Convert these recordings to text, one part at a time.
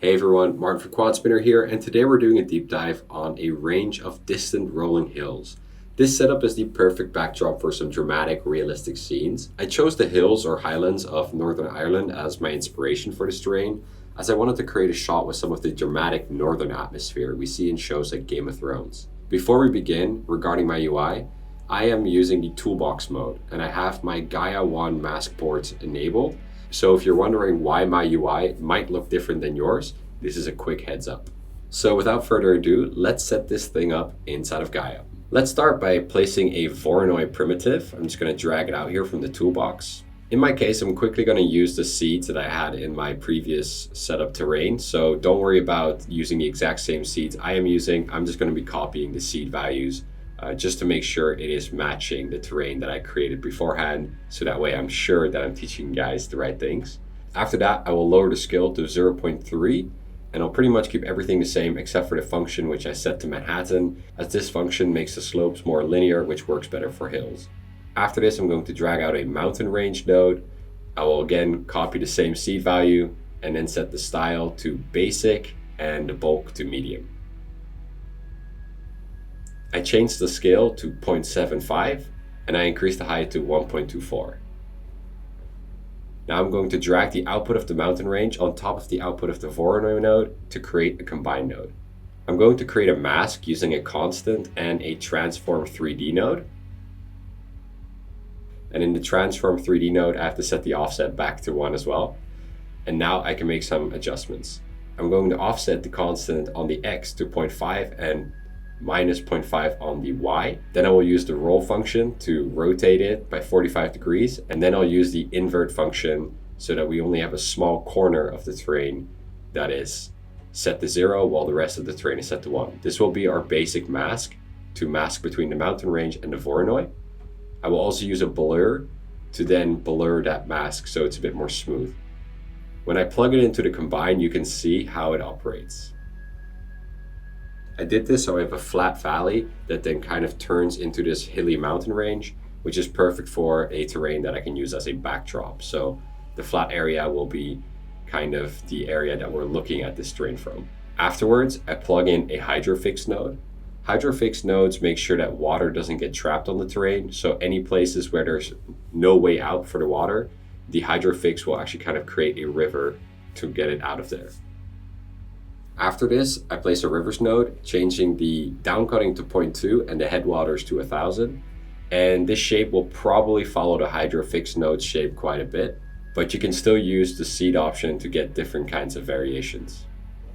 Hey everyone, Maarten from Quad Spinner here, and today we're doing a deep dive on a range of distant rolling hills. This setup is the perfect backdrop for some dramatic, realistic scenes. I chose the hills or highlands of Northern Ireland as my inspiration for this terrain, as I wanted to create a shot with some of the dramatic northern atmosphere we see in shows like Game of Thrones. Before we begin, regarding my UI, I am using the toolbox mode, and I have my Gaea 1 mask ports enabled. So if you're wondering why my UI might look different than yours, this is a quick heads up. So without further ado, let's set this thing up inside of Gaea. Let's start by placing a Voronoi primitive. I'm just going to drag it out here from the toolbox. In my case, I'm quickly going to use the seeds that I had in my previous setup terrain. So don't worry about using the exact same seeds I am using. I'm just going to be copying the seed values just to make sure it is matching the terrain that I created beforehand. So that way I'm sure that I'm teaching you guys the right things. After that, I will lower the scale to 0.3 and I'll pretty much keep everything the same except for the function which I set to Manhattan, as this function makes the slopes more linear, which works better for hills. After this, I'm going to drag out a mountain range node. I will again copy the same seed value and then set the style to basic and the bulk to medium. I changed the scale to 0.75 and I increased the height to 1.24. Now I'm going to drag the output of the mountain range on top of the output of the Voronoi node to create a combined node. I'm going to create a mask using a constant and a transform 3D node. And in the transform 3D node, I have to set the offset back to 1 as well. And now I can make some adjustments. I'm going to offset the constant on the X to 0.5 and minus 0.5 on the Y. Then I will use the roll function to rotate it by 45 degrees. And then I'll use the invert function so that we only have a small corner of the terrain that is set to 0 while the rest of the terrain is set to 1. This will be our basic mask to mask between the mountain range and the Voronoi. I will also use a blur to then blur that mask so it's a bit more smooth. When I plug it into the combine, you can see how it operates. I did this so I have a flat valley that then kind of turns into this hilly mountain range, which is perfect for a terrain that I can use as a backdrop. So the flat area will be kind of the area that we're looking at this terrain from. Afterwards, I plug in a hydrofix node. Hydrofix nodes make sure that water doesn't get trapped on the terrain. So any places where there's no way out for the water, the hydrofix will actually kind of create a river to get it out of there. After this, I place a rivers node, changing the downcutting to 0.2 and the headwaters to 1000. And this shape will probably follow the hydrofix node shape quite a bit, but you can still use the seed option to get different kinds of variations.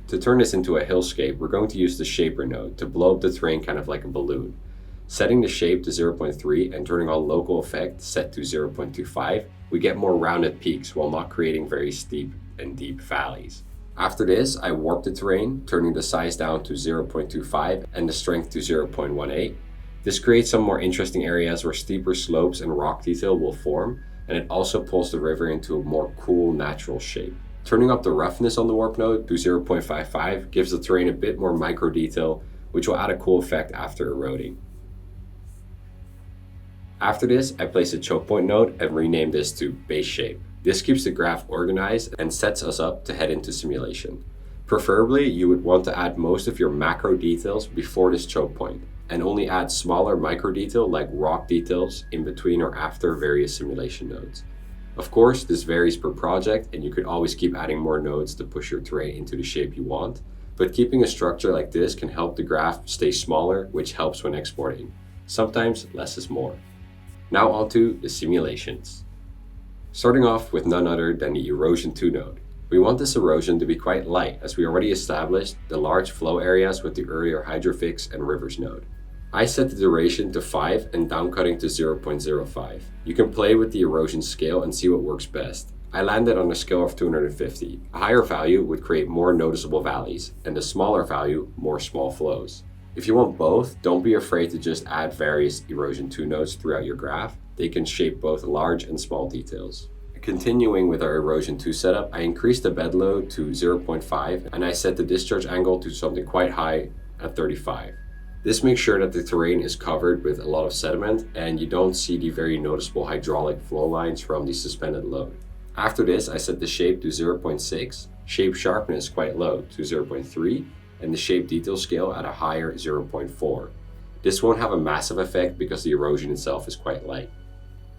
To turn this into a hillscape, we're going to use the shaper node to blow up the terrain kind of like a balloon. Setting the shape to 0.3 and turning on local effect set to 0.25, we get more rounded peaks while not creating very steep and deep valleys. After this, I warp the terrain, turning the size down to 0.25 and the strength to 0.18. This creates some more interesting areas where steeper slopes and rock detail will form, and it also pulls the river into a more cool, natural shape. Turning up the roughness on the warp node to 0.55 gives the terrain a bit more micro detail, which will add a cool effect after eroding. After this, I place a choke point node and rename this to base shape. This keeps the graph organized and sets us up to head into simulation. Preferably, you would want to add most of your macro details before this choke point, and only add smaller micro detail like rock details in between or after various simulation nodes. Of course, this varies per project and you could always keep adding more nodes to push your terrain into the shape you want, but keeping a structure like this can help the graph stay smaller, which helps when exporting. Sometimes less is more. Now onto the simulations. Starting off with none other than the erosion 2 node. We want this erosion to be quite light, as we already established the large flow areas with the earlier hydrofix and rivers node. I set the duration to 5 and downcutting to 0.05. You can play with the erosion scale and see what works best. I landed on a scale of 250. A higher value would create more noticeable valleys, and a smaller value, more small flows. If you want both, don't be afraid to just add various erosion 2 nodes throughout your graph. They can shape both large and small details. Continuing with our erosion 2 setup, I increased the bed load to 0.5 and I set the discharge angle to something quite high at 35. This makes sure that the terrain is covered with a lot of sediment and you don't see the very noticeable hydraulic flow lines from the suspended load. After this, I set the shape to 0.6, shape sharpness quite low to 0.3, and the shape detail scale at a higher 0.4. This won't have a massive effect because the erosion itself is quite light.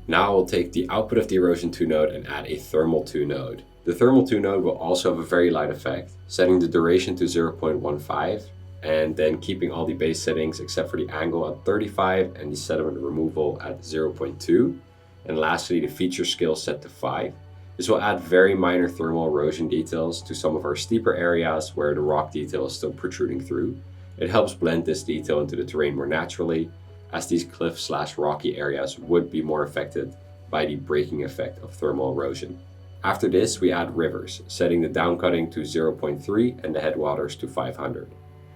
Now I will take the output of the erosion 2 node and add a thermal 2 node. The thermal 2 node will also have a very light effect, setting the duration to 0.15 and then keeping all the base settings except for the angle at 35 and the sediment removal at 0.2. And lastly, the feature scale set to 5. This will add very minor thermal erosion details to some of our steeper areas where the rock detail is still protruding through. It helps blend this detail into the terrain more naturally, as these cliff/rocky areas would be more affected by the breaking effect of thermal erosion. After this, we add rivers, setting the downcutting to 0.3 and the headwaters to 500.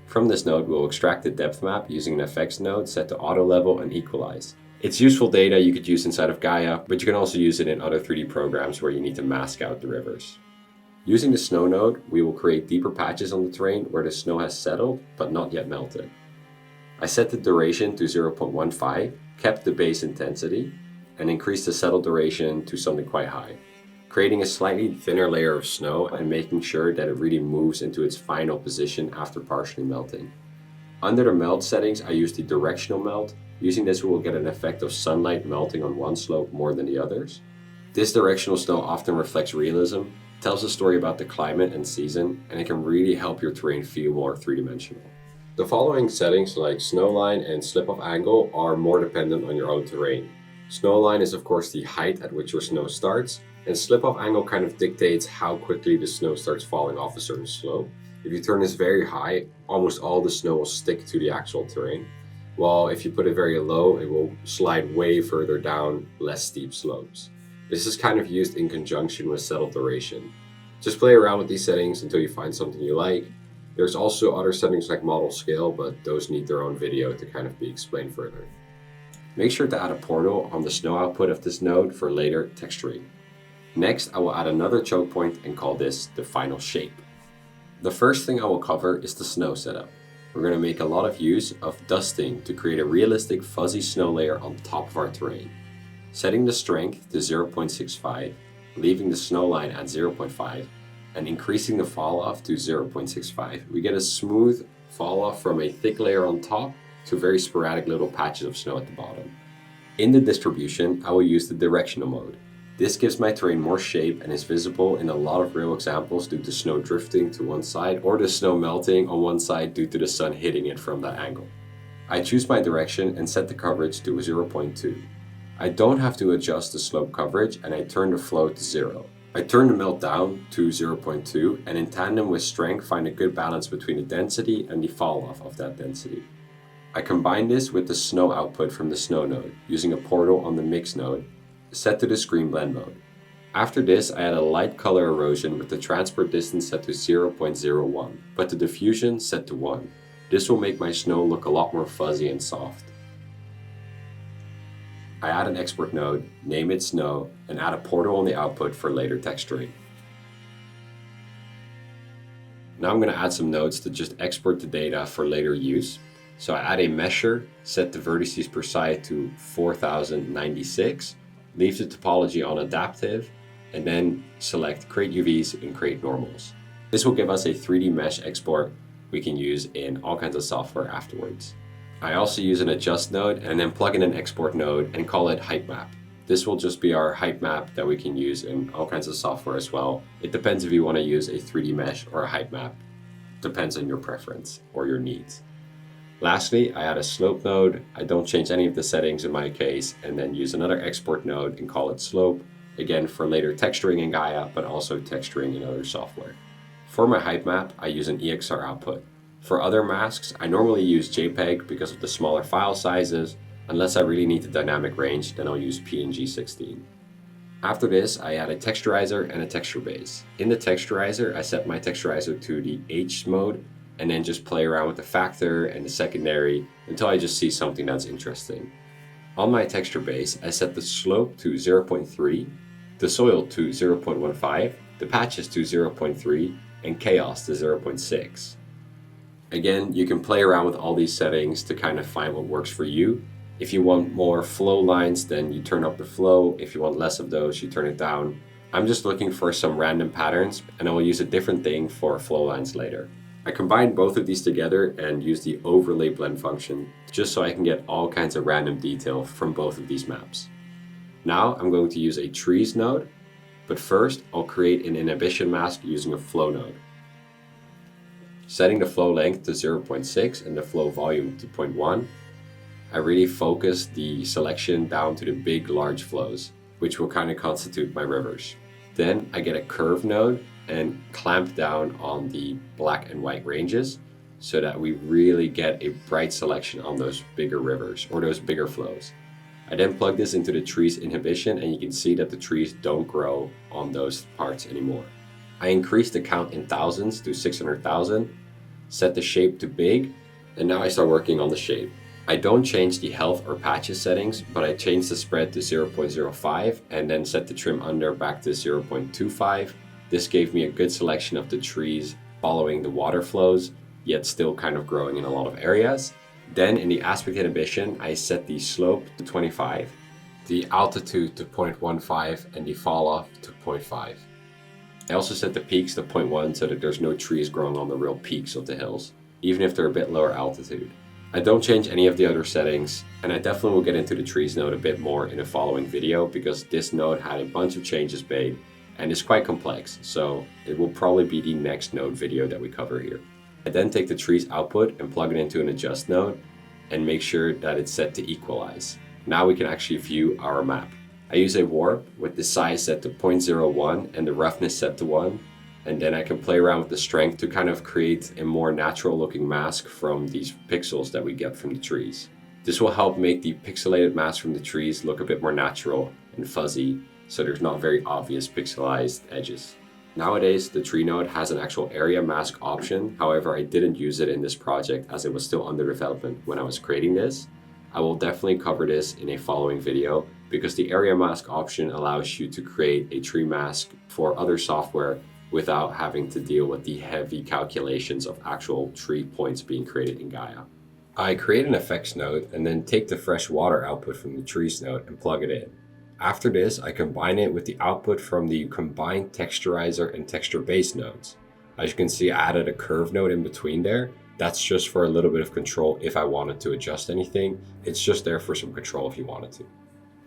From this node, we'll extract the depth map using an effects node set to auto level and equalize. It's useful data you could use inside of Gaea, but you can also use it in other 3D programs where you need to mask out the rivers. Using the snow node, we will create deeper patches on the terrain where the snow has settled but not yet melted. I set the duration to 0.15, kept the base intensity, and increased the settle duration to something quite high, creating a slightly thinner layer of snow and making sure that it really moves into its final position after partially melting. Under the melt settings, I use the directional melt. Using this, we will get an effect of sunlight melting on one slope more than the others. This directional snow often reflects realism, tells a story about the climate and season, and it can really help your terrain feel more three-dimensional. The following settings like snowline and slip-off angle are more dependent on your own terrain. Snowline is of course the height at which your snow starts, and slip-off angle kind of dictates how quickly the snow starts falling off a certain slope. If you turn this very high, almost all the snow will stick to the actual terrain, while if you put it very low, it will slide way further down less steep slopes. This is kind of used in conjunction with settle duration. Just play around with these settings until you find something you like. There's also other settings like model scale, but those need their own video to kind of be explained further. Make sure to add a portal on the snow output of this node for later texturing. Next, I will add another choke point and call this the final shape. The first thing I will cover is the snow setup. We're going to make a lot of use of dusting to create a realistic fuzzy snow layer on top of our terrain. Setting the strength to 0.65, leaving the snow line at 0.5, and increasing the fall off to 0.65, we get a smooth fall off from a thick layer on top to very sporadic little patches of snow at the bottom. In the distribution, I will use the directional mode. This gives my terrain more shape and is visible in a lot of real examples due to snow drifting to one side or the snow melting on one side due to the sun hitting it from that angle. I choose my direction and set the coverage to 0.2. I don't have to adjust the slope coverage and I turn the flow to 0. I turn the melt down to 0.2 and in tandem with strength find a good balance between the density and the fall off of that density. I combine this with the snow output from the snow node using a portal on the mix node set to the screen blend mode. After this, I add a light color erosion with the transfer distance set to 0.01, but the diffusion set to 1. This will make my snow look a lot more fuzzy and soft. I add an export node, name it snow, and add a portal on the output for later texturing. Now I'm going to add some nodes to just export the data for later use. So I add a mesher, set the vertices per side to 4096, leave the topology on adaptive, and then select create UVs and create normals. This will give us a 3D mesh export we can use in all kinds of software afterwards. I also use an adjust node and then plug in an export node and call it height map. This will just be our height map that we can use in all kinds of software as well. It depends if you want to use a 3D mesh or a height map. Depends on your preference or your needs. Lastly, I add a slope node. I don't change any of the settings in my case, and then use another export node and call it slope, again for later texturing in Gaea, but also texturing in other software. For my height map, I use an EXR output. For other masks, I normally use JPEG because of the smaller file sizes. Unless I really need the dynamic range, then I'll use PNG 16. After this, I add a texturizer and a texture base. In the texturizer, I set my texturizer to the H mode, and then just play around with the factor and the secondary until I just see something that's interesting. On my texture base, I set the slope to 0.3, the soil to 0.15, the patches to 0.3, and chaos to 0.6. Again, you can play around with all these settings to kind of find what works for you. If you want more flow lines, then you turn up the flow. If you want less of those, you turn it down. I'm just looking for some random patterns, and I will use a different thing for flow lines later. I combined both of these together and used the overlay blend function just so I can get all kinds of random detail from both of these maps. Now I'm going to use a trees node, but first I'll create an inhibition mask using a flow node. Setting the flow length to 0.6 and the flow volume to 0.1, I really focus the selection down to the big large flows, which will kind of constitute my rivers. Then I get a curve node and clamp down on the black and white ranges so that we really get a bright selection on those bigger rivers or those bigger flows. I then plug this into the trees inhibition, and you can see that the trees don't grow on those parts anymore. I increase the count in thousands to 600,000, set the shape to big, and now I start working on the shape. I don't change the health or patches settings, but I change the spread to 0.05 and then set the trim under back to 0.25. This gave me a good selection of the trees following the water flows, yet still kind of growing in a lot of areas. Then in the aspect inhibition, I set the slope to 25, the altitude to 0.15, and the fall off to 0.5. I also set the peaks to 0.1 so that there's no trees growing on the real peaks of the hills, even if they're a bit lower altitude. I don't change any of the other settings, and I definitely will get into the trees node a bit more in a following video because this node had a bunch of changes made and is quite complex, so it will probably be the next node video that we cover here. I then take the trees output and plug it into an adjust node and make sure that it's set to equalize. Now we can actually view our map. I use a warp with the size set to 0.01 and the roughness set to 1, and then I can play around with the strength to kind of create a more natural looking mask from these pixels that we get from the trees. This will help make the pixelated mask from the trees look a bit more natural and fuzzy, so there's not very obvious pixelized edges. Nowadays, the tree node has an actual area mask option. However, I didn't use it in this project as it was still under development when I was creating this. I will definitely cover this in a following video because the area mask option allows you to create a tree mask for other software without having to deal with the heavy calculations of actual tree points being created in Gaea. I create an effects node and then take the fresh water output from the trees node and plug it in. After this, I combine it with the output from the combined texturizer and texture base nodes. As you can see, I added a curve node in between there. That's just for a little bit of control if I wanted to adjust anything. It's just there for some control if you wanted to.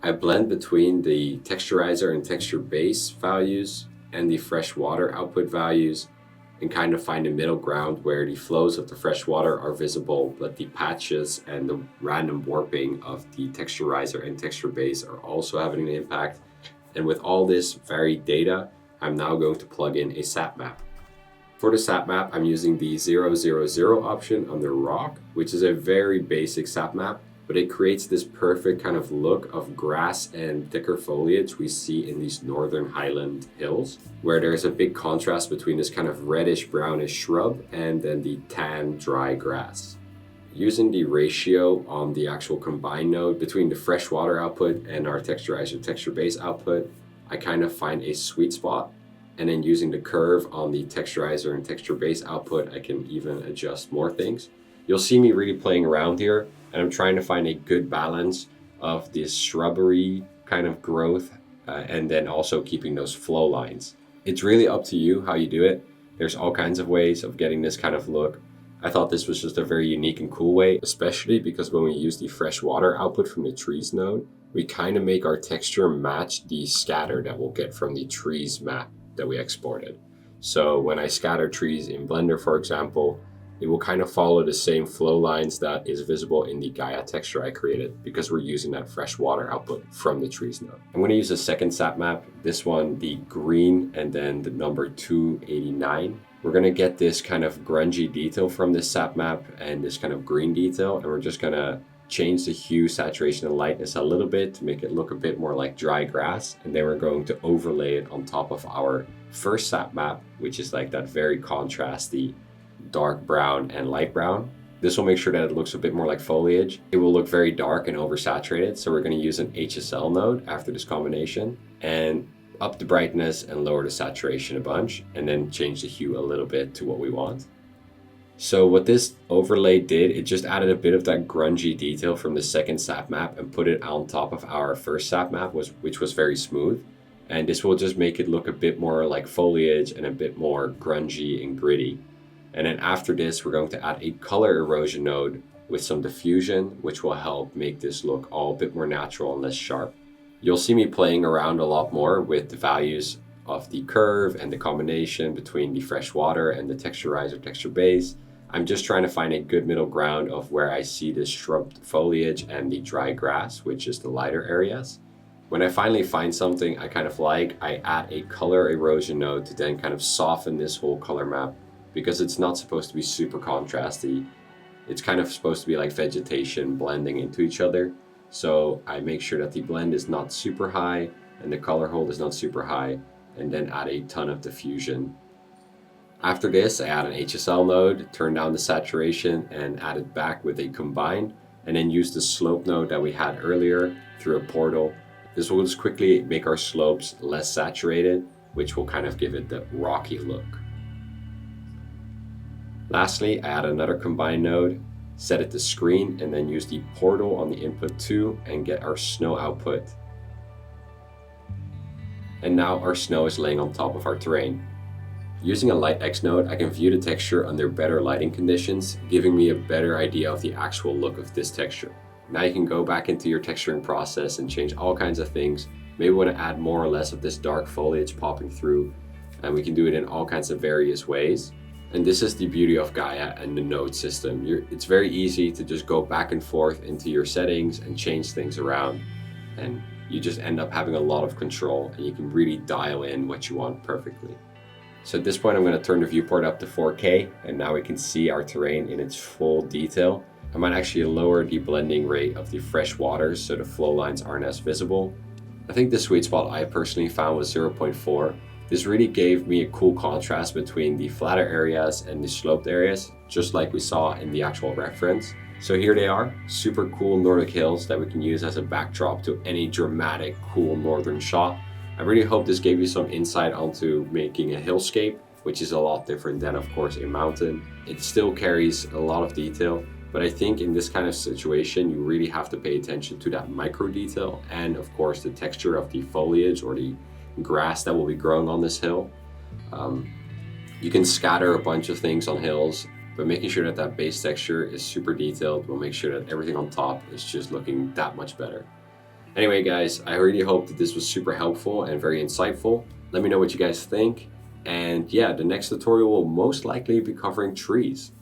I blend between the texturizer and texture base values and the fresh water output values and kind of find a middle ground where the flows of the fresh water are visible, but the patches and the random warping of the texturizer and texture base are also having an impact. And with all this varied data, I'm now going to plug in a sap map. For the sap map, I'm using the 000 option under rock, which is a very basic sap map, but it creates this perfect kind of look of grass and thicker foliage we see in these northern highland hills, where there's a big contrast between this kind of reddish brownish shrub and then the tan dry grass. Using the ratio on the actual combine node between the fresh water output and our texturizer texture base output, I kind of find a sweet spot. And then using the curve on the texturizer and texture base output, I can even adjust more things. You'll see me really playing around here, and I'm trying to find a good balance of this shrubbery kind of growth and then also keeping those flow lines. It's really up to you how you do it. There's all kinds of ways of getting this kind of look. I thought this was just a very unique and cool way, especially because when we use the fresh water output from the trees node, we kind of make our texture match the scatter that we'll get from the trees map that we exported. So when I scatter trees in Blender, for example, it will kind of follow the same flow lines that is visible in the Gaea texture I created because we're using that fresh water output from the trees node. I'm going to use a second sap map, this one the green and then the number 289. We're going to get this kind of grungy detail from this sap map and this kind of green detail, and we're just going to change the hue, saturation, and lightness a little bit to make it look a bit more like dry grass, and then we're going to overlay it on top of our first sap map, which is like that very contrasty dark brown and light brown. This will make sure that it looks a bit more like foliage. It will look very dark and oversaturated, so we're going to use an HSL node after this combination and up the brightness and lower the saturation a bunch, and then change the hue a little bit to what we want. So what this overlay did, it just added a bit of that grungy detail from the second sap map and put it on top of our first sap map, which was very smooth. And this will just make it look a bit more like foliage and a bit more grungy and gritty. And then after this, we're going to add a color erosion node with some diffusion, which will help make this look all a bit more natural and less sharp. You'll see me playing around a lot more with the values of the curve and the combination between the fresh water and the texturizer texture base. I'm just trying to find a good middle ground of where I see the shrub foliage and the dry grass, which is the lighter areas. When I finally find something I kind of like, I add a color erosion node to then kind of soften this whole color map, because it's not supposed to be super contrasty. It's kind of supposed to be like vegetation blending into each other. So I make sure that the blend is not super high and the color hold is not super high, and then add a ton of diffusion. After this, I add an HSL node, turn down the saturation and add it back with a combine, and then use the slope node that we had earlier through a portal. This will just quickly make our slopes less saturated, which will kind of give it the rocky look. Lastly, I add another combine node, set it to screen, and then use the portal on the input 2 and get our snow output. And now our snow is laying on top of our terrain. Using a light X node, I can view the texture under better lighting conditions, giving me a better idea of the actual look of this texture. Now you can go back into your texturing process and change all kinds of things. Maybe we want to add more or less of this dark foliage popping through, and we can do it in all kinds of various ways. And this is the beauty of Gaea and the node system. It's very easy to just go back and forth into your settings and change things around, and you just end up having a lot of control, and you can really dial in what you want perfectly. So at this point, I'm going to turn the viewport up to 4K, and now we can see our terrain in its full detail. I might actually lower the blending rate of the fresh waters so the flow lines aren't as visible. I think the sweet spot I personally found was 0.4. This really gave me a cool contrast between the flatter areas and the sloped areas, just like we saw in the actual reference. So here they are, super cool Nordic hills that we can use as a backdrop to any dramatic, cool northern shot. I really hope this gave you some insight onto making a hillscape, which is a lot different than, of course, a mountain. It still carries a lot of detail, but I think in this kind of situation, you really have to pay attention to that micro detail and, of course, the texture of the foliage or the grass that will be growing on this hill. You can scatter a bunch of things on hills, but making sure that that base texture is super detailed will make sure that everything on top is just looking that much better. Anyway, guys, I really hope that this was super helpful and very insightful. Let me know what you guys think. And yeah, the next tutorial will most likely be covering trees.